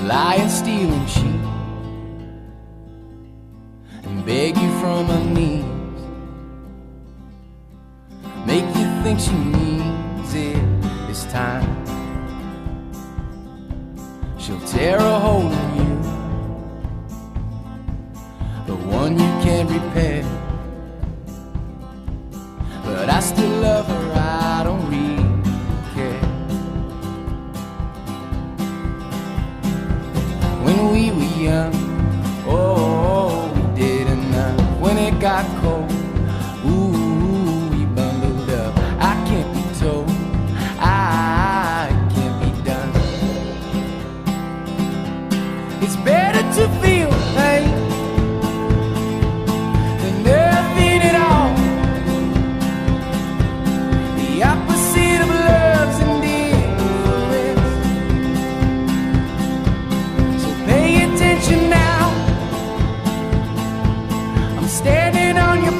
lie and steal and cheat and beg you from her knees, make you think she needs it this time. She'll tear a hole in you, the one you can't repair. But I still love her, I don't really care. When we were young, oh, we did enough. When it got cold, ooh, we bundled up. I can't be told, I can't be done. It's better to feel pain than nothing at all. The opposite of love's indifference. So pay attention now. I'm standing on your